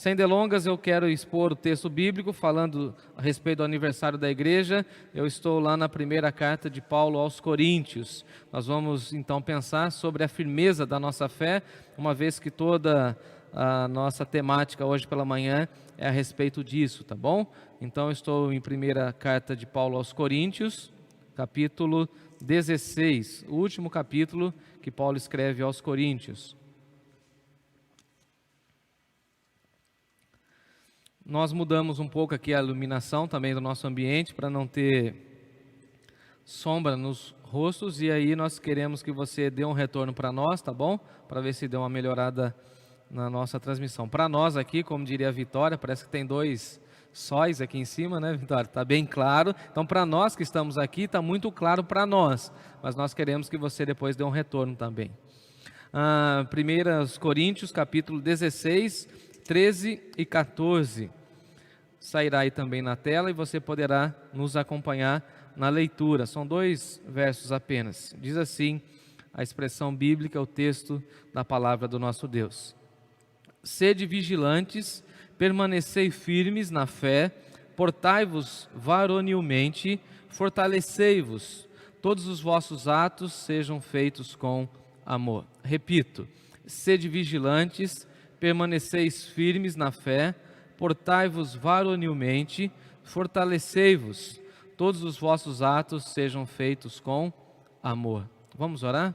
Sem delongas, eu quero expor o texto bíblico falando a respeito do aniversário da igreja. Eu estou lá na primeira carta de Paulo aos Coríntios. Nós vamos então pensar sobre a firmeza da nossa fé, uma vez que toda a nossa temática hoje pela manhã é a respeito disso, tá bom? Então eu estou em primeira carta de Paulo aos Coríntios, capítulo 16, o último capítulo que Paulo escreve aos Coríntios. Nós mudamos um pouco aqui a iluminação também do nosso ambiente para não ter sombra nos rostos, e aí nós queremos que você dê um retorno para nós, tá bom? Para ver se deu uma melhorada na nossa transmissão. Para nós aqui, como diria a Vitória, parece que tem dois sóis aqui em cima, né, Vitória? Está bem claro. Então, para nós que estamos aqui, está muito claro para nós, mas nós queremos que você depois dê um retorno também. 1 Coríntios, capítulo 16, 13 e 14. Sairá aí também na tela e você poderá nos acompanhar na leitura. São 2 versos apenas. Diz assim a expressão bíblica, o texto da palavra do nosso Deus. Sede vigilantes, permanecei firmes na fé, portai-vos varonilmente, fortalecei-vos, todos os vossos atos sejam feitos com amor. Repito, sede vigilantes, permaneceis firmes na fé, portai-vos varonilmente, fortalecei-vos, todos os vossos atos sejam feitos com amor. Vamos orar?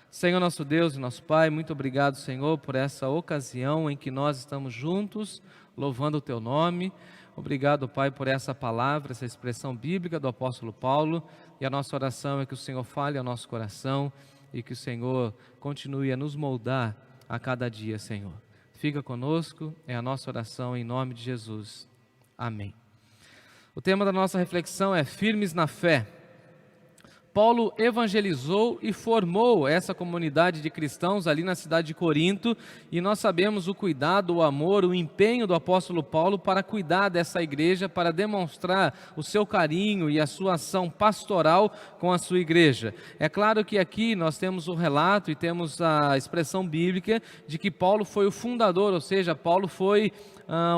Senhor nosso Deus e nosso Pai, muito obrigado, Senhor, por essa ocasião em que nós estamos juntos, louvando o Teu nome. Obrigado, Pai, por essa palavra, essa expressão bíblica do apóstolo Paulo, e a nossa oração é que o Senhor fale ao nosso coração e que o Senhor continue a nos moldar a cada dia, Senhor. Fica conosco, é a nossa oração em nome de Jesus. Amém. O tema da nossa reflexão é firmes na fé. Paulo evangelizou e formou essa comunidade de cristãos ali na cidade de Corinto, e nós sabemos o cuidado, o amor, o empenho do apóstolo Paulo para cuidar dessa igreja, para demonstrar o seu carinho e a sua ação pastoral com a sua igreja. É claro que aqui nós temos o relato e temos a expressão bíblica de que Paulo foi o fundador, ou seja, Paulo foi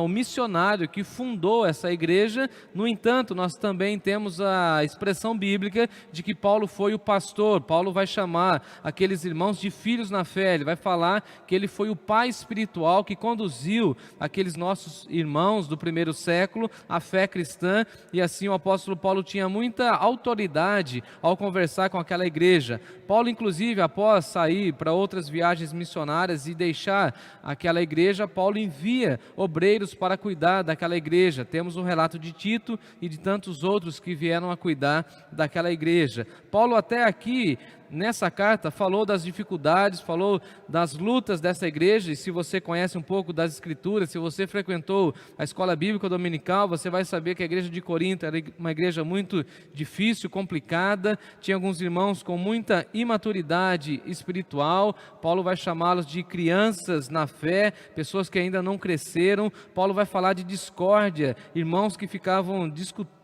o missionário que fundou essa igreja. No entanto, nós também temos a expressão bíblica de que Paulo foi o pastor. Paulo vai chamar aqueles irmãos de filhos na fé. Ele vai falar que ele foi o pai espiritual que conduziu aqueles nossos irmãos do primeiro século à fé cristã, e assim o apóstolo Paulo tinha muita autoridade ao conversar com aquela igreja. Paulo, inclusive, após sair para outras viagens missionárias e deixar aquela igreja, Paulo envia obreiros para cuidar daquela igreja. Temos o relato de Tito e de tantos outros que vieram a cuidar daquela igreja. Paulo até aqui, nessa carta, falou das dificuldades, falou das lutas dessa igreja, e se você conhece um pouco das escrituras, se você frequentou a escola bíblica dominical, você vai saber que a igreja de Corinto era uma igreja muito difícil, complicada, tinha alguns irmãos com muita imaturidade espiritual. Paulo vai chamá-los de crianças na fé, pessoas que ainda não cresceram. Paulo vai falar de discórdia, irmãos que ficavam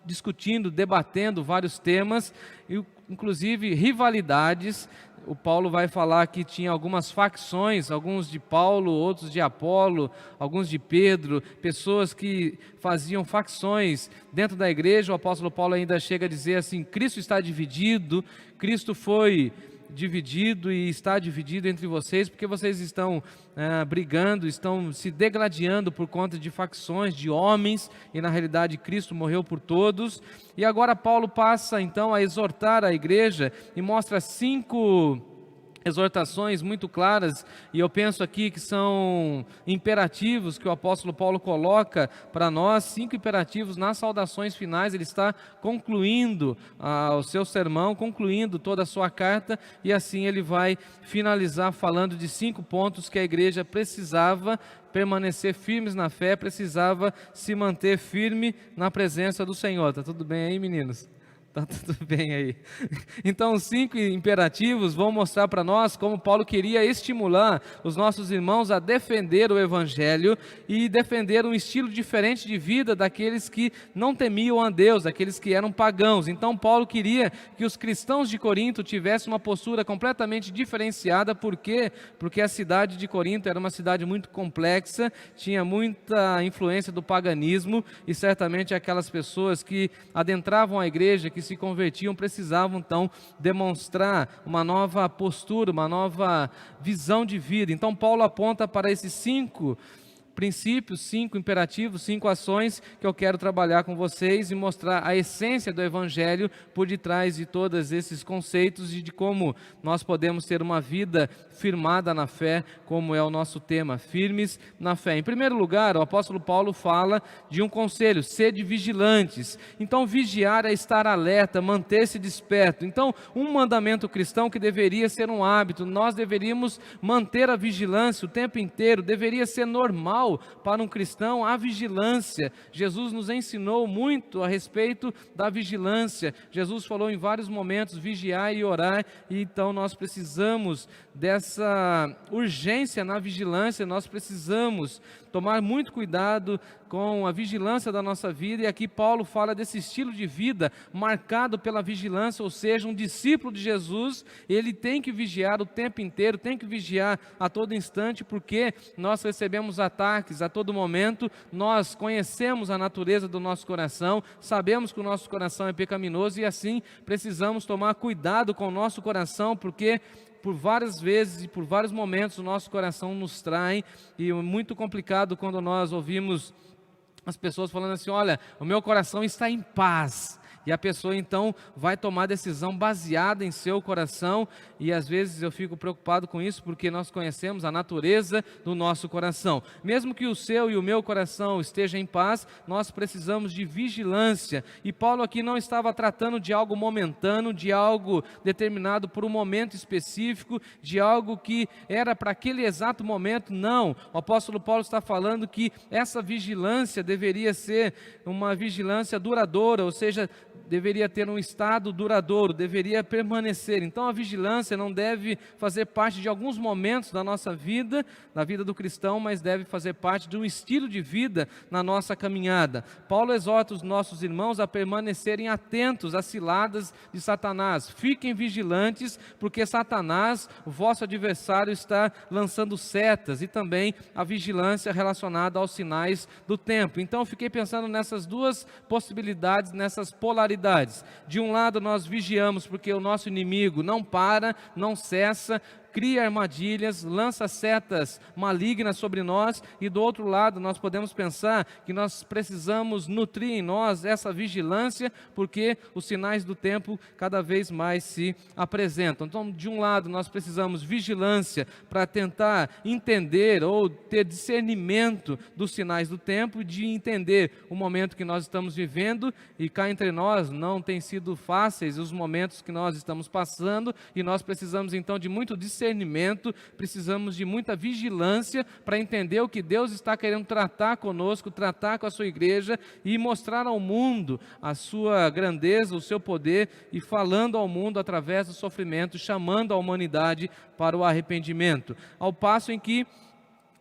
discutindo, debatendo vários temas, e inclusive rivalidades. O Paulo vai falar que tinha algumas facções, alguns de Paulo, outros de Apolo, alguns de Pedro, pessoas que faziam facções dentro da igreja. O apóstolo Paulo ainda chega a dizer assim: Cristo está dividido, Cristo foi dividido e está dividido entre vocês, porque vocês estão brigando, estão se degladiando por conta de facções, de homens, e na realidade Cristo morreu por todos. E agora Paulo passa então a exortar a igreja e mostra 5 exortações muito claras, e eu penso aqui que são imperativos que o apóstolo Paulo coloca para nós, 5 imperativos nas saudações finais. Ele está concluindo o seu sermão, concluindo toda a sua carta, e assim ele vai finalizar falando de 5 pontos que a igreja precisava permanecer firmes na fé, precisava se manter firme na presença do Senhor. Tá tudo bem aí, meninos? Tá tudo bem aí. Então, os 5 imperativos vão mostrar para nós como Paulo queria estimular os nossos irmãos a defender o Evangelho e defender um estilo diferente de vida daqueles que não temiam a Deus, daqueles que eram pagãos. Então, Paulo queria que os cristãos de Corinto tivessem uma postura completamente diferenciada. Por quê? Porque a cidade de Corinto era uma cidade muito complexa, tinha muita influência do paganismo e certamente aquelas pessoas que adentravam a igreja, que se convertiam, precisavam então demonstrar uma nova postura, uma nova visão de vida. Então Paulo aponta para esses 5 princípios, 5 imperativos, 5 ações que eu quero trabalhar com vocês e mostrar a essência do Evangelho por detrás de todos esses conceitos e de como nós podemos ter uma vida firmada na fé, como é o nosso tema, firmes na fé. Em primeiro lugar, o apóstolo Paulo fala de um conselho: sede vigilantes. Então, vigiar é estar alerta, manter-se desperto. Então, um mandamento cristão que deveria ser um hábito, nós deveríamos manter a vigilância o tempo inteiro, deveria ser normal para um cristão a vigilância. Jesus nos ensinou muito a respeito da vigilância. Jesus falou em vários momentos: vigiar e orar, e então nós precisamos dessa urgência na vigilância, nós precisamos tomar muito cuidado com a vigilância da nossa vida, e aqui Paulo fala desse estilo de vida marcado pela vigilância, ou seja, um discípulo de Jesus, ele tem que vigiar o tempo inteiro, tem que vigiar a todo instante, porque nós recebemos ataques a todo momento, nós conhecemos a natureza do nosso coração, sabemos que o nosso coração é pecaminoso e assim precisamos tomar cuidado com o nosso coração, porque por várias vezes e por vários momentos o nosso coração nos trai, e é muito complicado quando nós ouvimos as pessoas falando assim: olha, o meu coração está em paz. E a pessoa então vai tomar decisão baseada em seu coração, e às vezes eu fico preocupado com isso, porque nós conhecemos a natureza do nosso coração. Mesmo que o seu e o meu coração estejam em paz, nós precisamos de vigilância. E Paulo aqui não estava tratando de algo momentâneo, de algo determinado por um momento específico, de algo que era para aquele exato momento. Não, o apóstolo Paulo está falando que essa vigilância deveria ser uma vigilância duradoura, ou seja, deveria ter um estado duradouro, deveria permanecer. Então a vigilância não deve fazer parte de alguns momentos da nossa vida, da vida do cristão, mas deve fazer parte de um estilo de vida na nossa caminhada. Paulo exorta os nossos irmãos a permanecerem atentos às ciladas de Satanás. Fiquem vigilantes, porque Satanás, o vosso adversário, está lançando setas, e também a vigilância relacionada aos sinais do tempo. Então eu fiquei pensando nessas duas possibilidades, nessas polaridades. De um lado nós vigiamos porque o nosso inimigo não para, não cessa, cria armadilhas, lança setas malignas sobre nós, e do outro lado nós podemos pensar que nós precisamos nutrir em nós essa vigilância, porque os sinais do tempo cada vez mais se apresentam. Então, de um lado nós precisamos vigilância para tentar entender ou ter discernimento dos sinais do tempo, de entender o momento que nós estamos vivendo, e cá entre nós não tem sido fáceis os momentos que nós estamos passando, e nós precisamos então de muito discernimento, precisamos de muita vigilância para entender o que Deus está querendo tratar conosco, tratar com a sua igreja e mostrar ao mundo a sua grandeza, o seu poder, e falando ao mundo através do sofrimento, chamando a humanidade para o arrependimento. Ao passo em que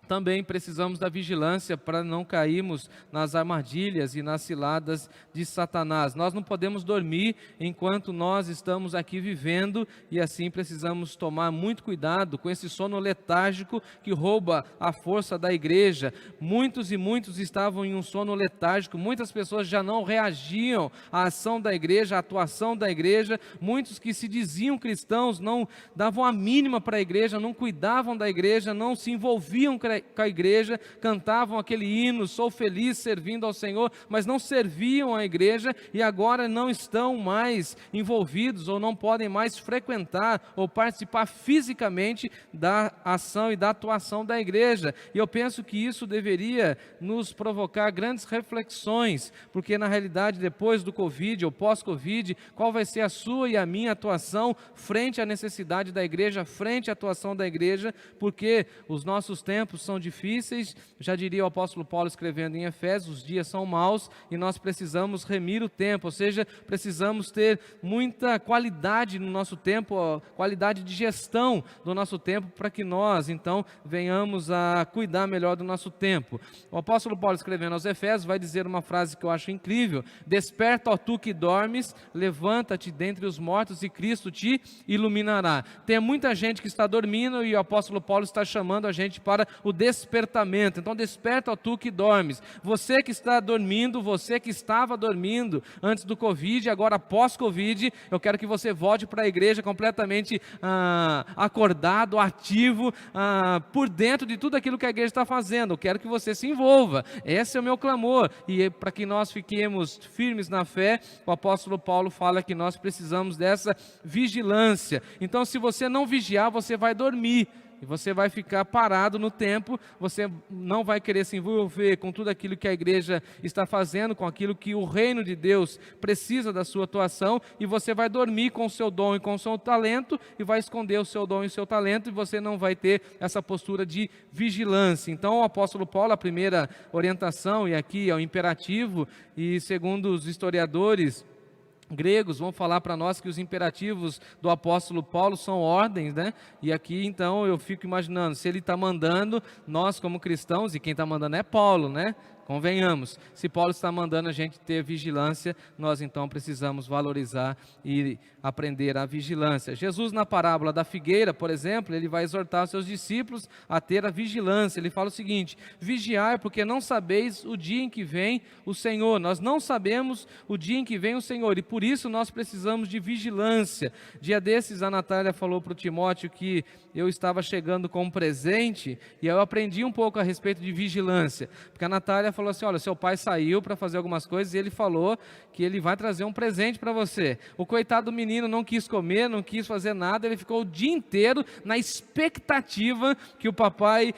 também precisamos da vigilância para não cairmos nas armadilhas e nas ciladas de Satanás. Nós não podemos dormir enquanto nós estamos aqui vivendo, e assim precisamos tomar muito cuidado com esse sono letárgico que rouba a força da igreja. Muitos e muitos estavam em um sono letárgico, muitas pessoas já não reagiam à ação da igreja, à atuação da igreja, muitos que se diziam cristãos não davam a mínima para a igreja, não cuidavam da igreja, não se envolviam com a igreja, cantavam aquele hino, sou feliz servindo ao Senhor, mas não serviam a igreja, e agora não estão mais envolvidos, ou não podem mais frequentar ou participar fisicamente da ação e da atuação da igreja. E eu penso que isso deveria nos provocar grandes reflexões, porque na realidade, depois do Covid ou pós-Covid, qual vai ser a sua e a minha atuação frente à necessidade da igreja, frente à atuação da igreja, porque os nossos tempos são difíceis, já diria o apóstolo Paulo escrevendo em Efésios, os dias são maus e nós precisamos remir o tempo, ou seja, precisamos ter muita qualidade no nosso tempo, qualidade de gestão do nosso tempo, para que nós, então, venhamos a cuidar melhor do nosso tempo. O apóstolo Paulo escrevendo aos Efésios vai dizer uma frase que eu acho incrível: desperta, ó tu que dormes, levanta-te dentre os mortos e Cristo te iluminará. Tem muita gente que está dormindo e o apóstolo Paulo está chamando a gente para o despertamento. Então desperta, ó tu que dormes. Você que está dormindo, você que estava dormindo antes do Covid, agora pós-Covid, eu quero que você volte para a igreja completamente acordado, ativo, por dentro de tudo aquilo que a igreja está fazendo. Eu quero que você se envolva. Esse é o meu clamor. E para que nós fiquemos firmes na fé, o apóstolo Paulo fala que nós precisamos dessa vigilância. Então, se você não vigiar, você vai dormir. E você vai ficar parado no tempo, você não vai querer se envolver com tudo aquilo que a igreja está fazendo, com aquilo que o reino de Deus precisa da sua atuação, e você vai dormir com o seu dom e com o seu talento, e vai esconder o seu dom e o seu talento, e você não vai ter essa postura de vigilância. Então o apóstolo Paulo, a primeira orientação, e aqui é o imperativo, e segundo os historiadores gregos vão falar para nós que os imperativos do apóstolo Paulo são ordens, né? E aqui então eu fico imaginando, se ele está mandando, nós como cristãos, e quem está mandando é Paulo, né? Convenhamos, se Paulo está mandando a gente ter vigilância, nós então precisamos valorizar e aprender a vigilância. Jesus, na parábola da figueira, por exemplo, ele vai exortar os seus discípulos a ter a vigilância. Ele fala o seguinte: vigiai, porque não sabeis o dia em que vem o Senhor. Nós não sabemos o dia em que vem o Senhor, e por isso nós precisamos de vigilância. Dia desses, a Natália falou para o Timóteo que eu estava chegando com um presente, e eu aprendi um pouco a respeito de vigilância, porque a Natália falou assim: olha, seu pai saiu para fazer algumas coisas e ele falou que ele vai trazer um presente para você. O coitado do menino não quis comer, não quis fazer nada, ele ficou o dia inteiro na expectativa que o papai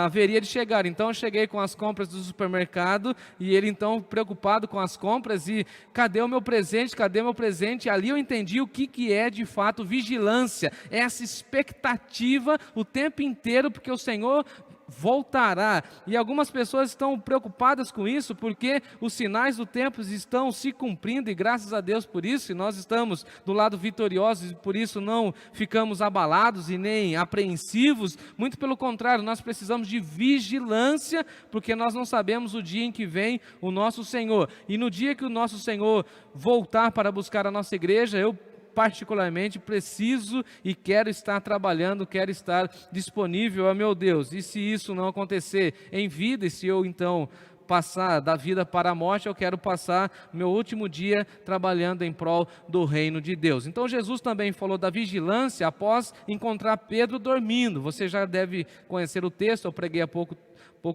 haveria de chegar. Então eu cheguei com as compras do supermercado e ele então preocupado com as compras e cadê o meu presente, cadê o meu presente? E ali eu entendi o que é de fato vigilância, essa expectativa o tempo inteiro, porque o Senhor voltará. E algumas pessoas estão preocupadas com isso, porque os sinais do tempo estão se cumprindo, e graças a Deus por isso, e nós estamos do lado vitoriosos, e por isso não ficamos abalados e nem apreensivos. Muito pelo contrário, nós precisamos de vigilância, porque nós não sabemos o dia em que vem o nosso Senhor. E no dia que o nosso Senhor voltar para buscar a nossa igreja, eu particularmente preciso e quero estar trabalhando, quero estar disponível a meu Deus. E se isso não acontecer em vida, e se eu então passar da vida para a morte, eu quero passar meu último dia trabalhando em prol do reino de Deus. Então Jesus também falou da vigilância após encontrar Pedro dormindo. Você já deve conhecer o texto, eu preguei há pouco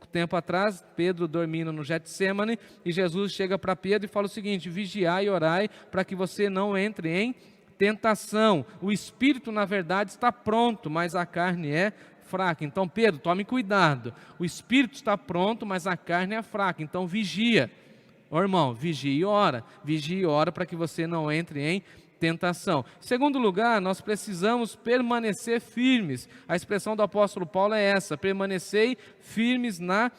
tempo atrás, Pedro dormindo no Getsemane, e Jesus chega para Pedro e fala o seguinte: vigiai e orai para que você não entre em tentação. O espírito na verdade está pronto, mas a carne é fraca. Então Pedro, tome cuidado, o espírito está pronto, mas a carne é fraca. Então vigia, irmão, vigia e ora para que você não entre em tentação. Em segundo lugar, nós precisamos permanecer firmes. A expressão do apóstolo Paulo é essa: permanecei firmes na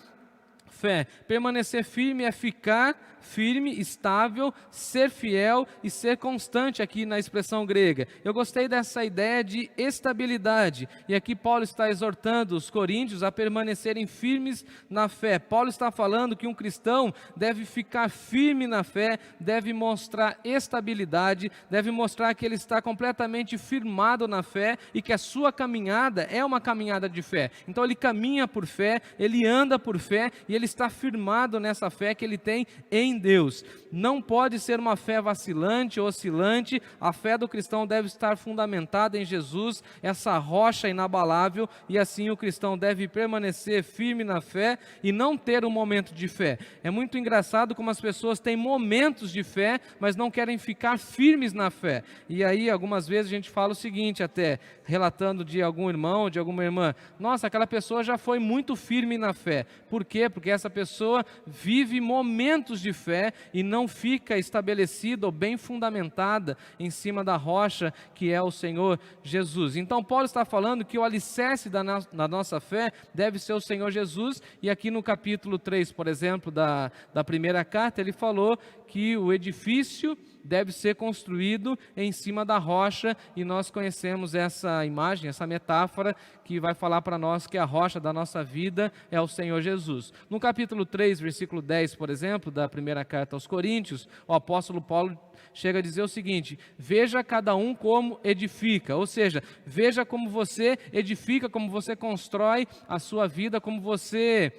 fé. Permanecer firme é ficar firme, estável, ser fiel e ser constante aqui na expressão grega. Eu gostei dessa ideia de estabilidade, e aqui Paulo está exortando os coríntios a permanecerem firmes na fé. Paulo está falando que um cristão deve ficar firme na fé, deve mostrar estabilidade, deve mostrar que ele está completamente firmado na fé e que a sua caminhada é uma caminhada de fé. Então ele caminha por fé, ele anda por fé e ele está firmado nessa fé que ele tem em Deus. Não pode ser uma fé vacilante, oscilante. A fé do cristão deve estar fundamentada em Jesus, essa rocha inabalável, e assim o cristão deve permanecer firme na fé e não ter um momento de fé. É muito engraçado como as pessoas têm momentos de fé, mas não querem ficar firmes na fé. E aí algumas vezes a gente fala o seguinte, até relatando de algum irmão, de alguma irmã: nossa, aquela pessoa já foi muito firme na fé. Por quê? Porque essa pessoa vive momentos de fé e não fica estabelecida ou bem fundamentada em cima da rocha que é o Senhor Jesus. Então Paulo está falando que o alicerce da nossa fé deve ser o Senhor Jesus, e aqui no capítulo 3, por exemplo, da primeira carta, ele falou que o edifício deve ser construído em cima da rocha, e nós conhecemos essa imagem, essa metáfora que vai falar para nós que a rocha da nossa vida é o Senhor Jesus. No capítulo 3, versículo 10, por exemplo, da primeira carta aos Coríntios, o apóstolo Paulo chega a dizer o seguinte: veja cada um como edifica, ou seja, veja como você edifica, como você constrói a sua vida, como você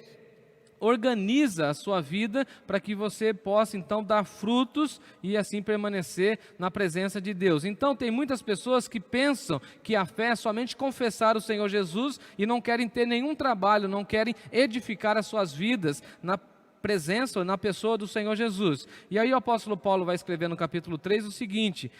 organiza a sua vida para que você possa então dar frutos e assim permanecer na presença de Deus. Então tem muitas pessoas que pensam que a fé é somente confessar o Senhor Jesus e não querem ter nenhum trabalho, não querem edificar as suas vidas na presença ou na pessoa do Senhor Jesus. E aí o apóstolo Paulo vai escrever no capítulo 3 o seguinte,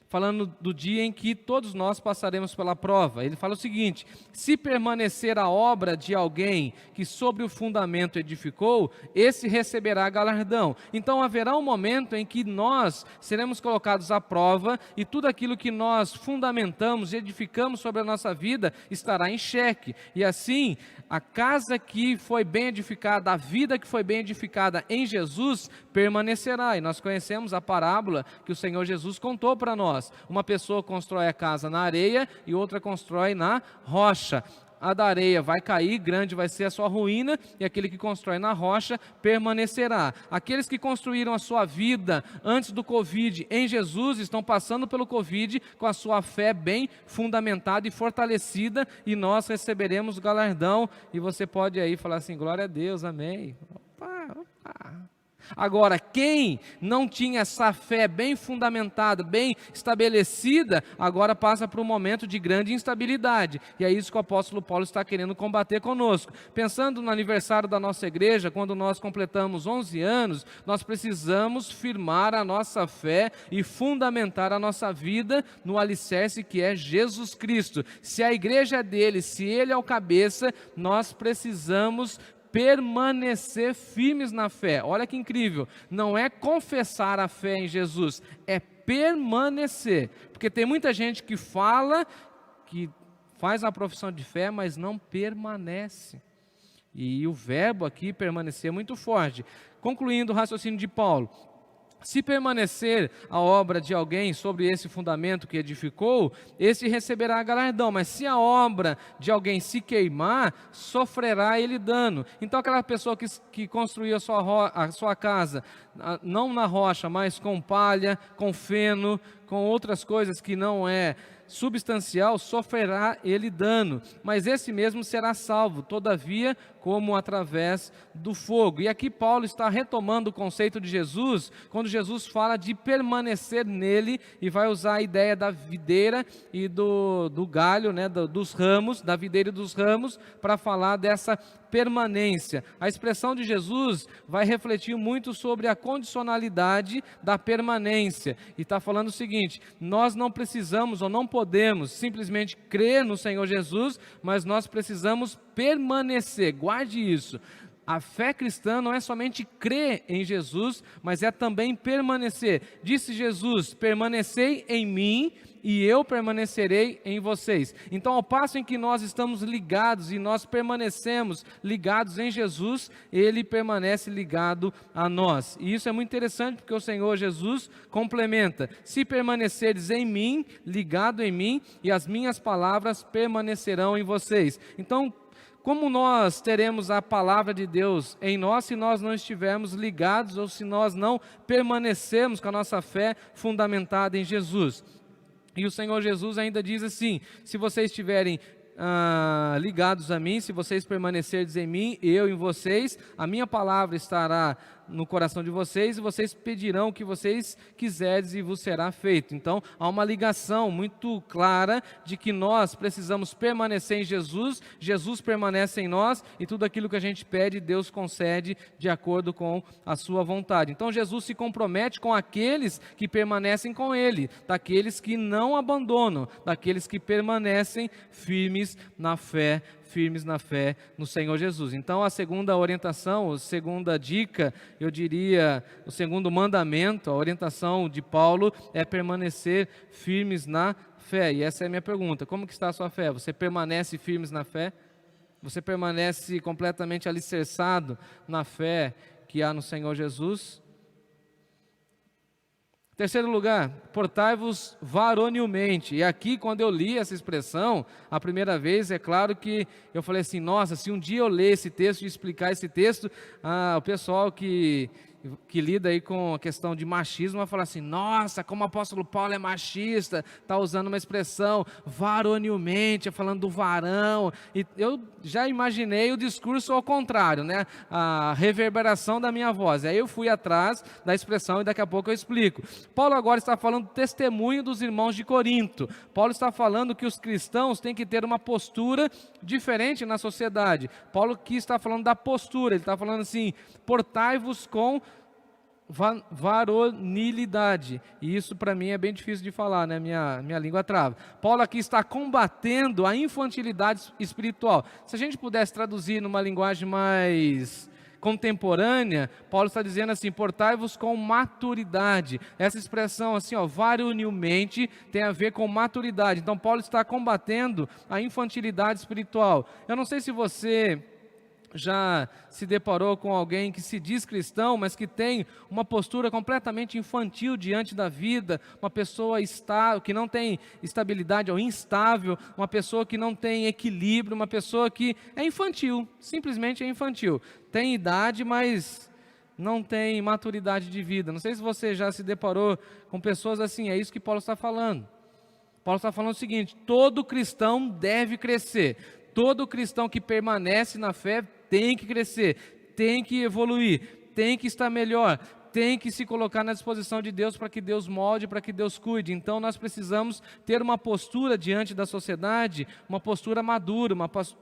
falando do dia em que todos nós passaremos pela prova. Ele fala o seguinte: se permanecer a obra de alguém que sobre o fundamento edificou, esse receberá galardão. Então haverá um momento em que nós seremos colocados à prova e tudo aquilo que nós fundamentamos e edificamos sobre a nossa vida estará em xeque. E assim, a casa que foi bem edificada, a vida que foi bem edificada em Jesus, permanecerá. E nós conhecemos a parábola que o Senhor Jesus contou para nós. Uma pessoa constrói a casa na areia e outra constrói na rocha. A da areia vai cair, grande vai ser a sua ruína, e aquele que constrói na rocha permanecerá. Aqueles que construíram a sua vida antes do Covid em Jesus estão passando pelo Covid com a sua fé bem fundamentada e fortalecida, e nós receberemos o galardão. E você pode aí falar assim: glória a Deus, amém. Opa, opa. Agora, quem não tinha essa fé bem fundamentada, bem estabelecida, agora passa por um momento de grande instabilidade. E é isso que o apóstolo Paulo está querendo combater conosco. Pensando no aniversário da nossa igreja, quando nós completamos 11 anos, nós precisamos firmar a nossa fé e fundamentar a nossa vida no alicerce que é Jesus Cristo. Se a igreja é dele, se ele é o cabeça, nós precisamos permanecer firmes na fé. Olha que incrível, não é confessar a fé em Jesus, é permanecer, porque tem muita gente que fala, que faz a profissão de fé, mas não permanece, e o verbo aqui permanecer é muito forte. Concluindo o raciocínio de Paulo: se permanecer a obra de alguém sobre esse fundamento que edificou, esse receberá galardão. Mas se a obra de alguém se queimar, sofrerá ele dano. Então aquela pessoa que construiu a sua casa, não na rocha, mas com palha, com feno, com outras coisas que não é substancial, sofrerá ele dano, mas esse mesmo será salvo, todavia, como através do fogo. E aqui Paulo está retomando o conceito de Jesus, quando Jesus fala de permanecer nele, e vai usar a ideia da videira e do galho, né, dos ramos, da videira e dos ramos, para falar dessa permanência. A expressão de Jesus vai refletir muito sobre a condicionalidade da permanência, e está falando o seguinte: nós não precisamos ou não podemos simplesmente crer no Senhor Jesus, mas nós precisamos permanecer. Guarde isso. A fé cristã não é somente crer em Jesus, mas é também permanecer. Disse Jesus: permanecei em mim e eu permanecerei em vocês. Então, ao passo em que nós estamos ligados e nós permanecemos ligados em Jesus, ele permanece ligado a nós. E isso é muito interessante, porque o Senhor Jesus complementa: se permaneceres em mim, ligado em mim, e as minhas palavras permanecerão em vocês. Então, como nós teremos a palavra de Deus em nós se nós não estivermos ligados, ou se nós não permanecermos com a nossa fé fundamentada em Jesus? E o Senhor Jesus ainda diz assim: se vocês estiverem ligados a mim, se vocês permanecerdes em mim, eu em vocês, a minha palavra estará no coração de vocês, e vocês pedirão o que vocês quiserdes e vos será feito. Então, há uma ligação muito clara de que nós precisamos permanecer em Jesus, Jesus permanece em nós, e tudo aquilo que a gente pede, Deus concede de acordo com a sua vontade. Então, Jesus se compromete com aqueles que permanecem com Ele, daqueles que não abandonam, daqueles que permanecem firmes na fé, firmes na fé no Senhor Jesus. Então, a segunda orientação, a segunda dica, eu diria, o segundo mandamento, a orientação de Paulo é permanecer firmes na fé. E essa é a minha pergunta: como que está a sua fé? Você permanece firmes na fé? Você permanece completamente alicerçado na fé que há no Senhor Jesus? Terceiro lugar, portai-vos varonilmente. E aqui, quando eu li essa expressão, a primeira vez, é claro que eu falei assim, nossa, se um dia eu ler esse texto e explicar esse texto, o pessoal que lida aí com a questão de machismo vai falar assim, nossa, como o apóstolo Paulo é machista, está usando uma expressão varonilmente, falando do varão. E eu já imaginei o discurso ao contrário, né? A reverberação da minha voz. Aí eu fui atrás da expressão e daqui a pouco eu explico. Paulo agora está falando do testemunho dos irmãos de Corinto. Paulo está falando que os cristãos têm que ter uma postura diferente na sociedade. Paulo aqui está falando da postura, ele está falando assim, portai-vos com varonilidade. E isso para mim é bem difícil de falar, né? Minha língua trava. Paulo aqui está combatendo a infantilidade espiritual. Se a gente pudesse traduzir numa linguagem mais contemporânea, Paulo está dizendo assim, portai-vos com maturidade. Essa expressão assim, varonilmente, tem a ver com maturidade. Então Paulo está combatendo a infantilidade espiritual. Eu não sei se você já se deparou com alguém que se diz cristão, mas que tem uma postura completamente infantil diante da vida, uma pessoa que não tem estabilidade ou instável, uma pessoa que não tem equilíbrio, uma pessoa que é infantil, simplesmente é infantil. Tem idade, mas não tem maturidade de vida. Não sei se você já se deparou com pessoas assim, é isso que Paulo está falando. Paulo está falando o seguinte, todo cristão deve crescer, todo cristão que permanece na fé tem que crescer, tem que evoluir, tem que estar melhor, tem que se colocar na disposição de Deus para que Deus molde, para que Deus cuide. Então nós precisamos ter uma postura diante da sociedade, uma postura madura,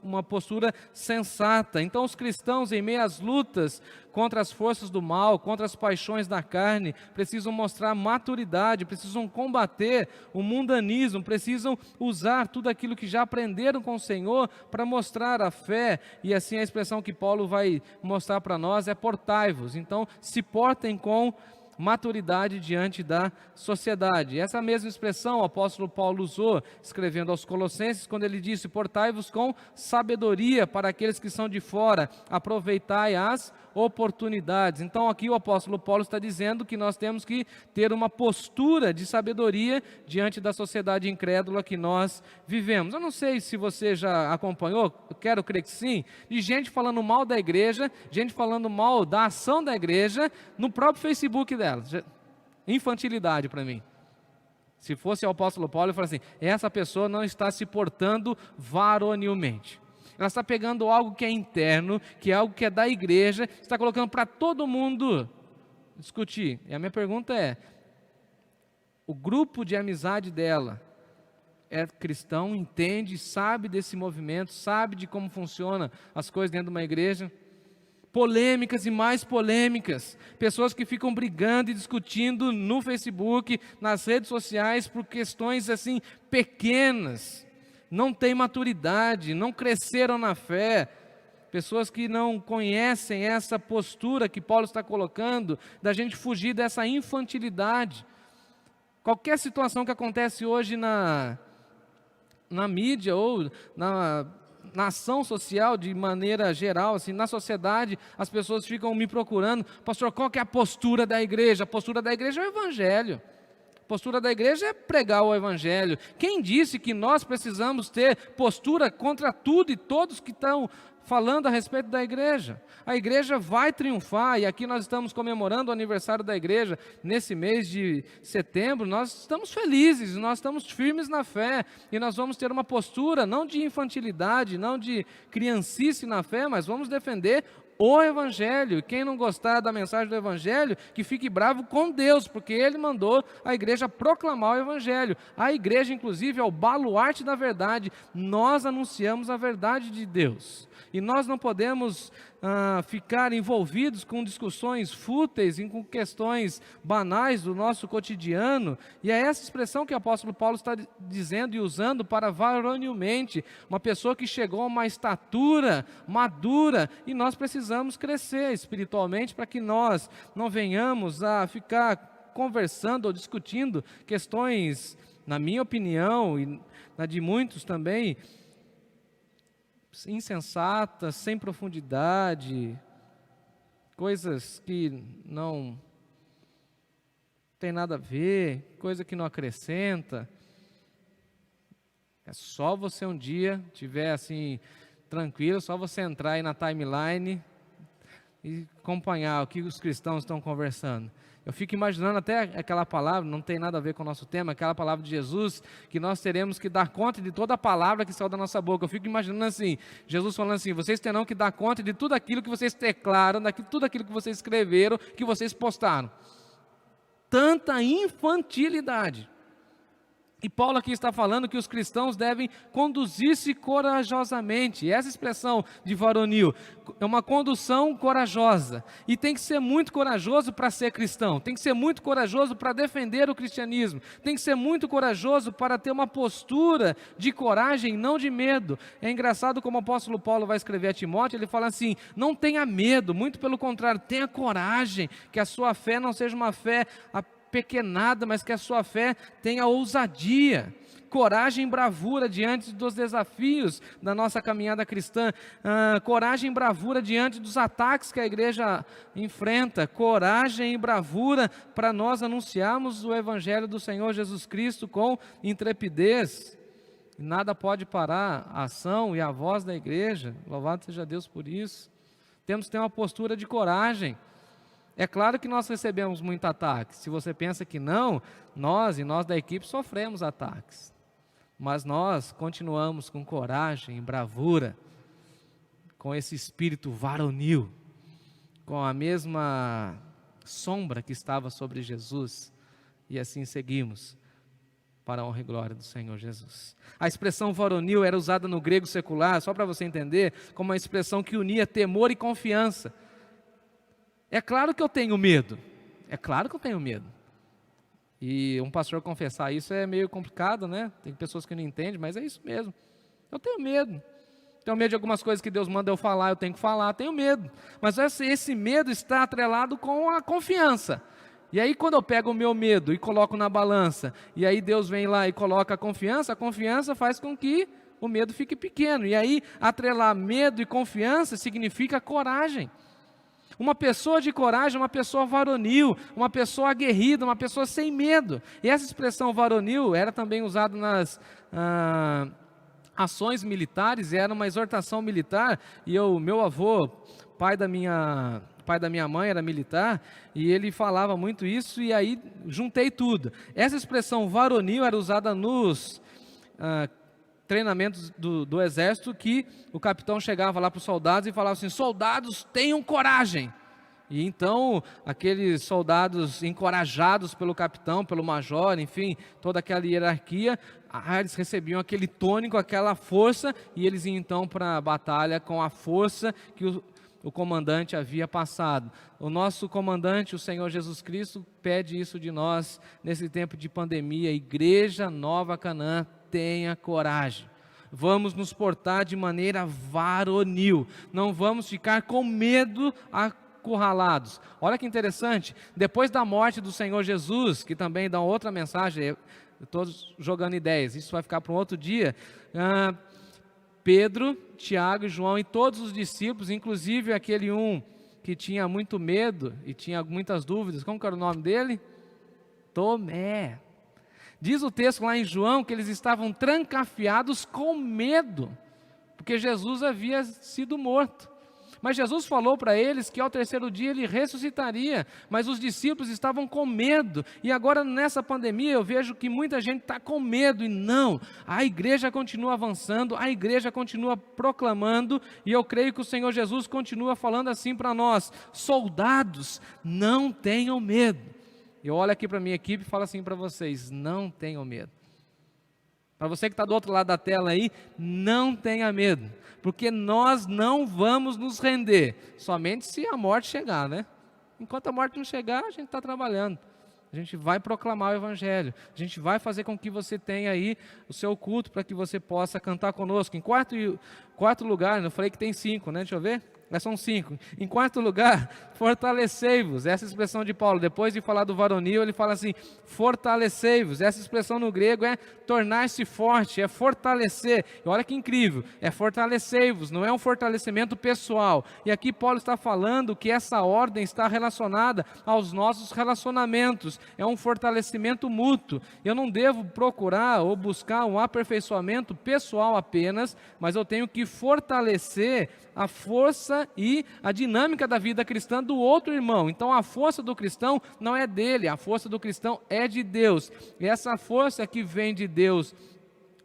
uma postura sensata. Então os cristãos, em meio às lutas contra as forças do mal, contra as paixões da carne, precisam mostrar maturidade, precisam combater o mundanismo, precisam usar tudo aquilo que já aprenderam com o Senhor para mostrar a fé. E assim a expressão que Paulo vai mostrar para nós é portai-vos. Então se portem com maturidade diante da sociedade. Essa mesma expressão o apóstolo Paulo usou, escrevendo aos Colossenses, quando ele disse, portai-vos com sabedoria para aqueles que são de fora, aproveitai as oportunidades. Então aqui o apóstolo Paulo está dizendo que nós temos que ter uma postura de sabedoria diante da sociedade incrédula que nós vivemos. Eu não sei se você já acompanhou, eu quero crer que sim, de gente falando mal da igreja, gente falando mal da ação da igreja no próprio Facebook dela. Infantilidade para mim. Se fosse o apóstolo Paulo, eu falaria assim, essa pessoa não está se portando varonilmente. Ela está pegando algo que é interno, que é algo que é da igreja, está colocando para todo mundo discutir. E a minha pergunta é, o grupo de amizade dela é cristão, entende, sabe desse movimento, sabe de como funcionam as coisas dentro de uma igreja? Polêmicas e mais polêmicas, pessoas que ficam brigando e discutindo no Facebook, nas redes sociais, por questões assim pequenas, não têm maturidade, não cresceram na fé, pessoas que não conhecem essa postura que Paulo está colocando, da gente fugir dessa infantilidade. Qualquer situação que acontece hoje na mídia ou na ação social de maneira geral, assim, na sociedade, as pessoas ficam me procurando, pastor, qual que é a postura da igreja? A postura da igreja é o evangelho. A postura da igreja é pregar o evangelho. Quem disse que nós precisamos ter postura contra tudo e todos que estão falando a respeito da igreja? A igreja vai triunfar, e aqui nós estamos comemorando o aniversário da igreja, nesse mês de setembro, nós estamos felizes, nós estamos firmes na fé, e nós vamos ter uma postura, não de infantilidade, não de criancice na fé, mas vamos defender o evangelho. E quem não gostar da mensagem do evangelho, que fique bravo com Deus, porque Ele mandou a igreja proclamar o evangelho. A igreja, inclusive, é o baluarte da verdade. Nós anunciamos a verdade de Deus. E nós não podemos ficar envolvidos com discussões fúteis e com questões banais do nosso cotidiano. E é essa expressão que o apóstolo Paulo está dizendo e usando para varonilmente, uma pessoa que chegou a uma estatura madura, e nós precisamos crescer espiritualmente para que nós não venhamos a ficar conversando ou discutindo questões, na minha opinião e na de muitos também, insensatas, sem profundidade, coisas que não tem nada a ver, coisa que não acrescenta. É só você um dia tiver assim tranquilo, só você entrar aí na timeline e acompanhar o que os cristãos estão conversando. Eu fico imaginando até aquela palavra, não tem nada a ver com o nosso tema, aquela palavra de Jesus, que nós teremos que dar conta de toda a palavra que saiu da nossa boca. Eu fico imaginando assim, Jesus falando assim, vocês terão que dar conta de tudo aquilo que vocês declaram, de tudo aquilo que vocês escreveram, que vocês postaram. Tanta infantilidade. E Paulo aqui está falando que os cristãos devem conduzir-se corajosamente. E essa expressão de varonil é uma condução corajosa. E tem que ser muito corajoso para ser cristão. Tem que ser muito corajoso para defender o cristianismo. Tem que ser muito corajoso para ter uma postura de coragem, não de medo. É engraçado como o apóstolo Paulo vai escrever a Timóteo, ele fala assim, não tenha medo, muito pelo contrário, tenha coragem, que a sua fé não seja uma fé pequenada, mas que a sua fé tenha ousadia, coragem e bravura diante dos desafios da nossa caminhada cristã, coragem e bravura diante dos ataques que a igreja enfrenta, coragem e bravura para nós anunciarmos o Evangelho do Senhor Jesus Cristo com intrepidez. Nada pode parar a ação e a voz da igreja, louvado seja Deus por isso. Temos que ter uma postura de coragem. É claro que nós recebemos muito ataque. Se você pensa que não, nós da equipe sofremos ataques. Mas nós continuamos com coragem e bravura, com esse espírito varonil, com a mesma sombra que estava sobre Jesus. E assim seguimos, para a honra e glória do Senhor Jesus. A expressão varonil era usada no grego secular, só para você entender, como uma expressão que unia temor e confiança. É claro que eu tenho medo, e um pastor confessar isso é meio complicado, né? Tem pessoas que não entendem, mas é isso mesmo, eu tenho medo de algumas coisas que Deus manda eu falar, eu tenho que falar, tenho medo, mas esse medo está atrelado com a confiança, e aí quando eu pego o meu medo e coloco na balança, e aí Deus vem lá e coloca a confiança faz com que o medo fique pequeno, e aí atrelar medo e confiança significa coragem. Uma pessoa de coragem, uma pessoa varonil, uma pessoa aguerrida, uma pessoa sem medo. E essa expressão varonil era também usada nas ações militares, era uma exortação militar. E meu avô, pai da minha mãe, era militar, e ele falava muito isso, e aí juntei tudo. Essa expressão varonil era usada nos treinamentos do exército, que o capitão chegava lá para os soldados e falava assim, soldados, tenham coragem. E então, aqueles soldados encorajados pelo capitão, pelo major, enfim, toda aquela hierarquia, eles recebiam aquele tônico, aquela força, e eles iam então para a batalha com a força que o comandante havia passado. O nosso comandante, o Senhor Jesus Cristo, pede isso de nós nesse tempo de pandemia. Igreja Nova Canaã, tenha coragem. Vamos nos portar de maneira varonil. Não vamos ficar com medo acurralados. Olha que interessante. Depois da morte do Senhor Jesus, que também dá outra mensagem, eu estou jogando ideias, isso vai ficar para um outro dia. Pedro, Tiago e João e todos os discípulos, inclusive aquele que tinha muito medo e tinha muitas dúvidas, como que era o nome dele? Tomé. Diz o texto lá em João que eles estavam trancafiados com medo, porque Jesus havia sido morto. Mas Jesus falou para eles que ao terceiro dia ele ressuscitaria, mas os discípulos estavam com medo. E agora nessa pandemia eu vejo que muita gente está com medo, e não, a igreja continua avançando, a igreja continua proclamando, e eu creio que o Senhor Jesus continua falando assim para nós, soldados, não tenham medo. Eu olho aqui para a minha equipe e falo assim para vocês, não tenham medo. Para você que está do outro lado da tela aí, não tenha medo, porque nós não vamos nos render, somente se a morte chegar, né? Enquanto a morte não chegar, a gente está trabalhando. A gente vai proclamar o Evangelho. A gente vai fazer com que você tenha aí o seu culto para que você possa cantar conosco. Em quarto lugar, eu falei que tem 5, né? Deixa eu ver. São 5. Em quarto lugar, fortalecei-vos. Essa expressão de Paulo, depois de falar do varonil, ele fala assim, fortalecei-vos. Essa expressão no grego é tornar-se forte, é fortalecer. E olha que incrível, é fortalecei-vos, não é um fortalecimento pessoal. E aqui Paulo está falando que essa ordem está relacionada aos nossos relacionamentos. É um fortalecimento mútuo. Eu não devo procurar ou buscar um aperfeiçoamento pessoal apenas, mas eu tenho que fortalecer a força e a dinâmica da vida cristã do outro irmão. Então a força do cristão não é dele, a força do cristão é de Deus. E essa força que vem de Deus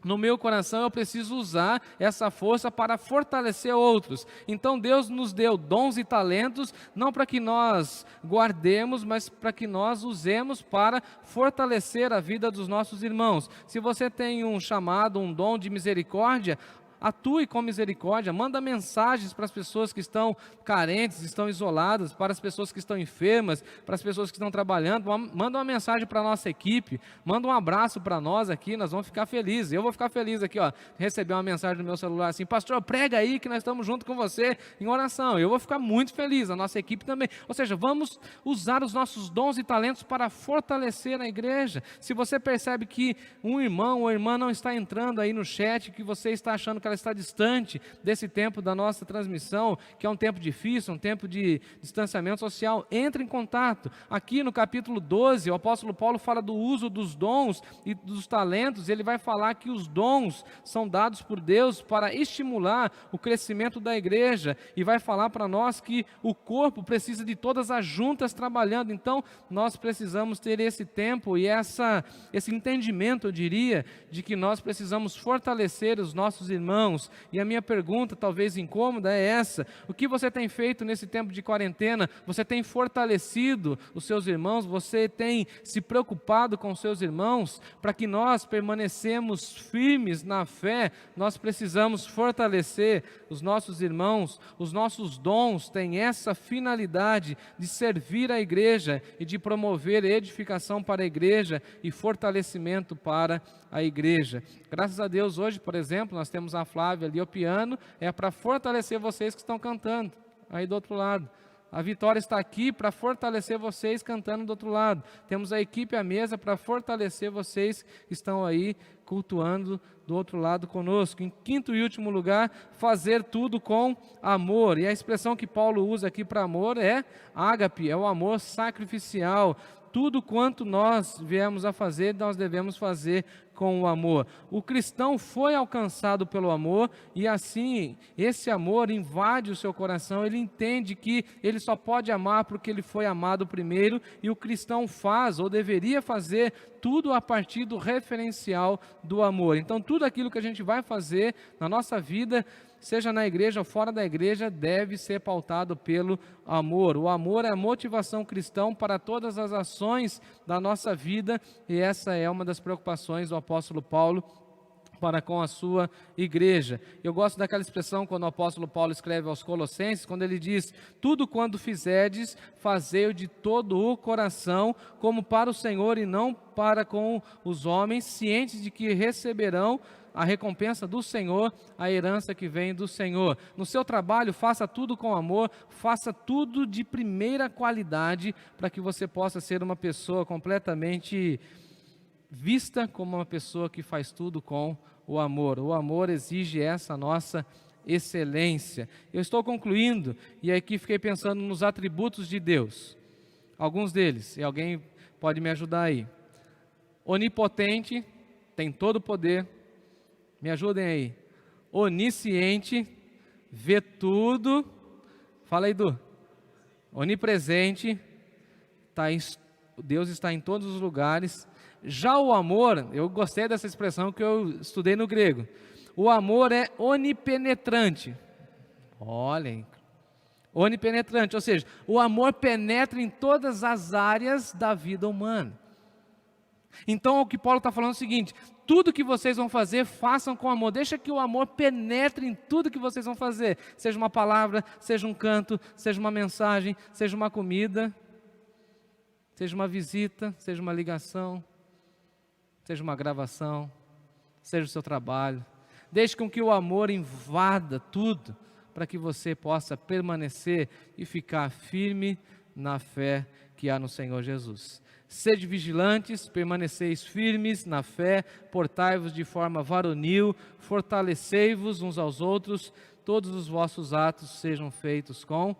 no meu coração, eu preciso usar essa força para fortalecer outros. Então Deus nos deu dons e talentos, não para que nós guardemos, mas para que nós usemos para fortalecer a vida dos nossos irmãos. Se você tem um chamado, um dom de misericórdia, atue com misericórdia, manda mensagens para as pessoas que estão carentes, estão isoladas, para as pessoas que estão enfermas, para as pessoas que estão trabalhando, manda uma mensagem para a nossa equipe, manda um abraço para nós aqui, nós vamos ficar felizes. Eu vou ficar feliz aqui, ó, receber uma mensagem no meu celular assim, pastor, prega aí que nós estamos junto com você em oração. Eu vou ficar muito feliz, a nossa equipe também. Ou seja, vamos usar os nossos dons e talentos para fortalecer a igreja. Se você percebe que um irmão ou irmã não está entrando aí no chat, que você está achando que ela está distante desse tempo da nossa transmissão, que é um tempo difícil, um tempo de distanciamento social, entre em contato. Aqui no capítulo 12, o apóstolo Paulo fala do uso dos dons e dos talentos. Ele vai falar que os dons são dados por Deus para estimular o crescimento da igreja, e vai falar para nós que o corpo precisa de todas as juntas trabalhando. Então nós precisamos ter esse tempo e esse entendimento, eu diria, de que nós precisamos fortalecer os nossos irmãos. E a minha pergunta, talvez incômoda, é essa: o que você tem feito nesse tempo de quarentena? Você tem fortalecido os seus irmãos? Você tem se preocupado com os seus irmãos? Para que nós permanecemos firmes na fé, nós precisamos fortalecer os nossos irmãos. Os nossos dons têm essa finalidade de servir a igreja e de promover edificação para a igreja e fortalecimento para a igreja. Graças a Deus, hoje, por exemplo, nós temos a Flávia ali, o piano, é para fortalecer vocês que estão cantando aí do outro lado. A Vitória está aqui para fortalecer vocês cantando do outro lado. Temos a equipe à mesa para fortalecer vocês que estão aí cultuando do outro lado conosco. Em quinto e último lugar, fazer tudo com amor. E a expressão que Paulo usa aqui para amor é ágape, é o amor sacrificial. Tudo quanto nós viemos a fazer, nós devemos fazer com o amor. O cristão foi alcançado pelo amor e assim esse amor invade o seu coração. Ele entende que ele só pode amar porque ele foi amado primeiro, e o cristão faz ou deveria fazer tudo a partir do referencial do amor. Então tudo aquilo que a gente vai fazer na nossa vida, seja na igreja ou fora da igreja, deve ser pautado pelo amor. O amor é a motivação cristã para todas as ações da nossa vida, e essa é uma das preocupações do apóstolo Paulo para com a sua igreja. Eu gosto daquela expressão quando o apóstolo Paulo escreve aos Colossenses, quando ele diz: tudo quando fizerdes, fazei-o de todo o coração, como para o Senhor e não para com os homens, cientes de que receberão a recompensa do Senhor, a herança que vem do Senhor. No seu trabalho, faça tudo com amor, faça tudo de primeira qualidade, para que você possa ser uma pessoa completamente vista como uma pessoa que faz tudo com o amor. O amor exige essa nossa excelência. Eu estou concluindo, e aqui fiquei pensando nos atributos de Deus. Alguns deles, e alguém pode me ajudar aí. Onipotente, tem todo o poder. Me ajudem aí. Onisciente, vê tudo. Fala aí, Du. Onipresente, Deus está em todos os lugares. Já o amor, eu gostei dessa expressão que eu estudei no grego. O amor é onipenetrante. Olhem, onipenetrante, ou seja, o amor penetra em todas as áreas da vida humana. Então o que Paulo está falando é o seguinte: tudo que vocês vão fazer, façam com amor. Deixa que o amor penetre em tudo que vocês vão fazer. Seja uma palavra, seja um canto, seja uma mensagem, seja uma comida, seja uma visita, seja uma ligação, seja uma gravação, seja o seu trabalho. Deixe com que o amor invada tudo, para que você possa permanecer e ficar firme na fé que há no Senhor Jesus. Sede vigilantes, permaneceis firmes na fé, portai-vos de forma varonil, fortalecei-vos uns aos outros, todos os vossos atos sejam feitos com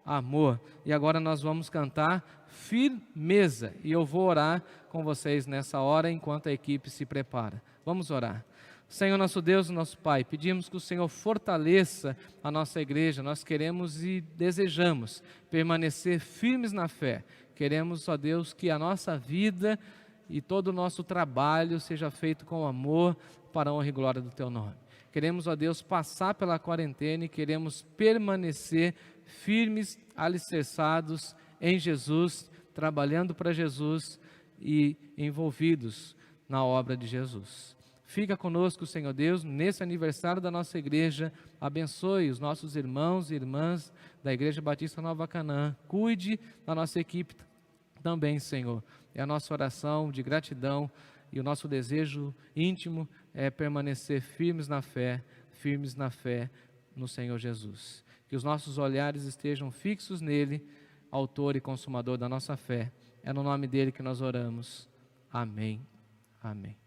amor. E agora nós vamos cantar firmeza, e eu vou orar com vocês nessa hora, enquanto a equipe se prepara. Vamos orar. Senhor nosso Deus, nosso Pai, pedimos que o Senhor fortaleça a nossa igreja. Nós queremos e desejamos permanecer firmes na fé. Queremos, ó Deus, que a nossa vida e todo o nosso trabalho seja feito com amor para a honra e glória do Teu nome. Queremos, ó Deus, passar pela quarentena e queremos permanecer firmes, alicerçados em Jesus, trabalhando para Jesus e envolvidos na obra de Jesus. Fica conosco, Senhor Deus, nesse aniversário da nossa igreja. Abençoe os nossos irmãos e irmãs da Igreja Batista Nova Canaã. Cuide da nossa equipe também, Senhor. É a nossa oração de gratidão e o nosso desejo íntimo é permanecer firmes na fé no Senhor Jesus. Que os nossos olhares estejam fixos nele, autor e consumador da nossa fé. É no nome dele que nós oramos. Amém. Amém.